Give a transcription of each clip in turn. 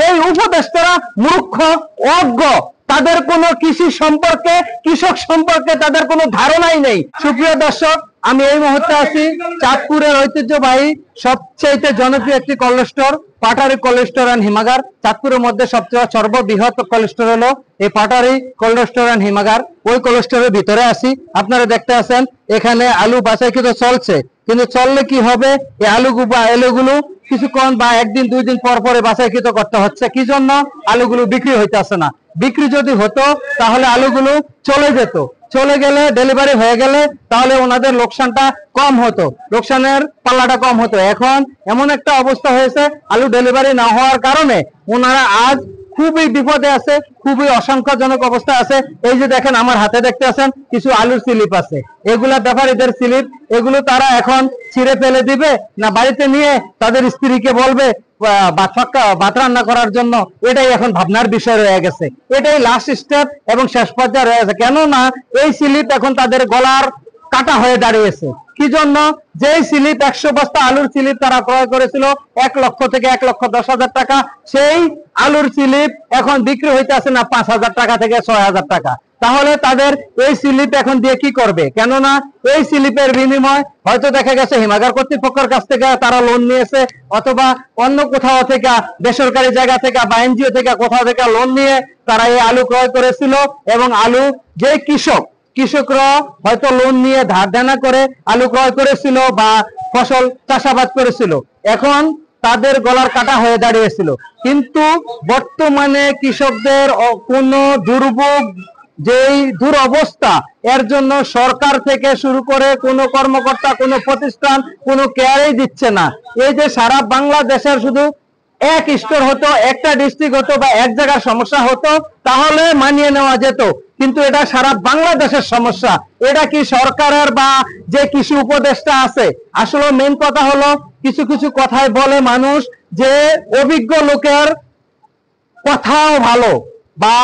এই উপদেষ্টারা মূর্খ, অজ্ঞ, তাদের কোনো কৃষি সম্পর্কে, কৃষক সম্পর্কে তাদের কোনো ধারণাই নেই। সুপ্রিয় দর্শক, আমি এই মুহূর্তে আছি চাঁদপুরের ঐতিহ্যবাহী সবচেয়ে জনপ্রিয় একটি cold store, Patari cold store and হিমাগার। চাঁদপুরের মধ্যে সবচেয়ে সর্ববৃহৎ কোল্ড স্টোর হলো এই পাটারি কোল্ড স্টোর এন্ড হিমাগার। ওই কোল্ড স্টোরের ভিতরে আছি, আপনারা দেখতে আছেন এখানে আলু বাছাইকৃত চলছে, কিন্তু চললে কি হবে, এই আলুগুলো কিছুক্ষণ বা একদিন দুই দিন পর পরে বাছাইকৃত করতে হচ্ছে। কি জন্য? আলুগুলো বিক্রি হইতেছে না। বিক্রি যদি হতো তাহলে আলুগুলো চলে যেত, চলে গেলে ডেলিভারি হয়ে গেলে তাহলে ওনাদের লোকসানটা কম হতো, লোকসানের পাল্লাটা কম হতো। এখন এমন একটা অবস্থা হয়েছে, আলু ডেলিভারি না হওয়ার কারণে ওনারা আজ খুবই বিপদে আছে, খুবই অসংখ্যজনক অবস্থা আছে। এই যে দেখেন আমার হাতে দেখতে আছেন কিছু আলুর স্লিপ আছে, এগুলা ব্যাপারীদের স্লিপ। এগুলো তারা এখন ছিঁড়ে ফেলে দিবে না বাড়িতে নিয়ে তাদের স্ত্রীকে বলবে ভাত রান্না করার জন্য? এটাই এখন ভাবনার বিষয় রয়ে গেছে, এটাই লাস্ট স্টেপ এবং শেষ পর্যায়ে রয়ে গেছে। কেননা এই স্লিপ এখন তাদের গলার কাটা হয়ে দাঁড়িয়েছে। কি জন্য? যেই স্লিপ 100 বস্তা আলুর স্লিপ তারা ক্রয় করেছিল 1 লক্ষ থেকে 1,10,000 টাকা, সেই আলুর স্লিপ এখন বিক্রি হইতেছে না 5,000 টাকা থেকে 6,000 টাকা। তাহলে তাদের এই স্লিপ এখন দিয়ে কি করবে? কেননা এই স্লিপের বিনিময় হয়তো দেখা গেছে হিমাগার কর্তৃপক্ষের কাছ থেকে তারা লোন নিয়েছে, অথবা অন্য কোথাও থেকে বেসরকারি জায়গা থেকে বা এনজিও থেকে কোথাও থেকে লোন নিয়ে তারা এই আলু ক্রয় করেছিল। এবং আলু যে কৃষকরা হয়তো লোন নিয়ে ধার দেনা করে আলু ক্রয় করেছিল বা ফসল চাষাবাদ করেছিল, এখন তাদের গলার কাটা হয়ে দাঁড়িয়েছিল। কিন্তু বর্তমানে কৃষকদের কোনো দুর্ভোগ, যেই দুরবস্থা, এর জন্য সরকার থেকে শুরু করে কোনো কর্মকর্তা, কোনো প্রতিষ্ঠান কোনো কেয়ারই দিচ্ছে না। এই যে সারা বাংলাদেশের শুধু এক স্টোর হতো, একটা ডিস্ট্রিক্ট হতো বা এক জায়গার সমস্যা হতো তাহলে মানিয়ে নেওয়া যেত, কিন্তু এটা সারা বাংলাদেশের সমস্যা। এটা কি সরকারের বা যে কৃষি উপদেষ্টা আছে? আসলে মেন কথা হলো কিছু কিছু কথাই বলে মানুষ যে অভিজ্ঞ লোকের কথাও ভালো বা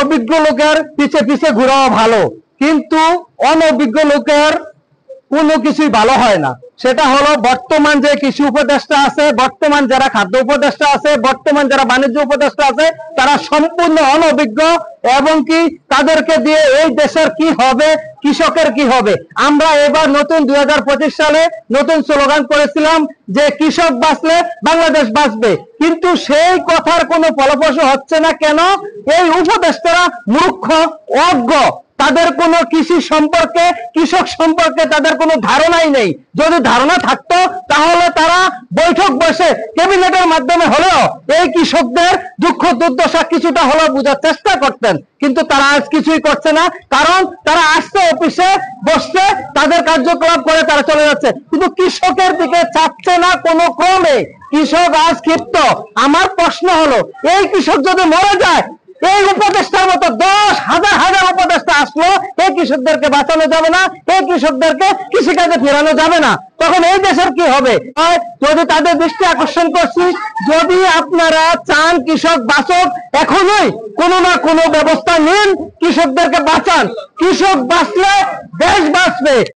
অভিজ্ঞ লোকের পিছে পিছে ঘোরাও ভালো, কিন্তু অনভিজ্ঞ লোকের কোনো কিছুই ভালো হয় না। সেটা হলো বর্তমান যে কৃষি উপদেষ্টা আছে, বর্তমান যারা খাদ্য উপদেষ্টা আছে, বর্তমান যারা বাণিজ্য উপদেষ্টা আছে, তারা সম্পূর্ণ অনভিজ্ঞ। এবং কি তাদেরকে দিয়ে এই দেশের কি হবে, কৃষকের কি হবে? আমরা এবার নতুন 2025 সালে নতুন স্লোগান করেছিলাম যে কৃষক বাঁচলে বাংলাদেশ বাঁচবে, কিন্তু সেই কথার কোনো ফলপ্রসূ হচ্ছে না। কেন? এই উপদেষ্টারা মূর্খ, অজ্ঞ, তাদের কোনো কৃষি সম্পর্কে, কৃষক সম্পর্কে তাদের কোনো ধারণাই নেই। যদি ধারণা থাকতো তাহলে তারা বৈঠক বসে ক্যাবিনেটের মাধ্যমে হলেও এই কৃষকদের দুঃখ দুর্দশা কিছুটা হলেও বোঝার চেষ্টা করতেন, কিন্তু তারা আজ কিছুই করছে না। কারণ তারা আসছে অফিসে বসছে, তাদের কার্যকলাপ করে তারা চলে যাচ্ছে, কিন্তু কৃষকের দিকে চাচ্ছে না কোনো ক্রমে। কৃষক আজ ক্ষিপ্ত। আমার প্রশ্ন হলো, এই কৃষক যদি মরে যায়, এই উপদেষ্টার মতো 10,000 উপদেষ্টা আসলো, এই কৃষকদেরকে বাঁচানো যাবে না, এই কৃষকদেরকে কৃষিকাজে ফেরানো যাবে না, তখন এই দেশের কি হবে? যদি তাদের দৃষ্টি আকর্ষণ করছি, যদি আপনারা চান কৃষক বাঁচক, এখনই কোনো না কোনো ব্যবস্থা নিন, কৃষকদেরকে বাঁচান। কৃষক বাঁচলে দেশ বাঁচবে।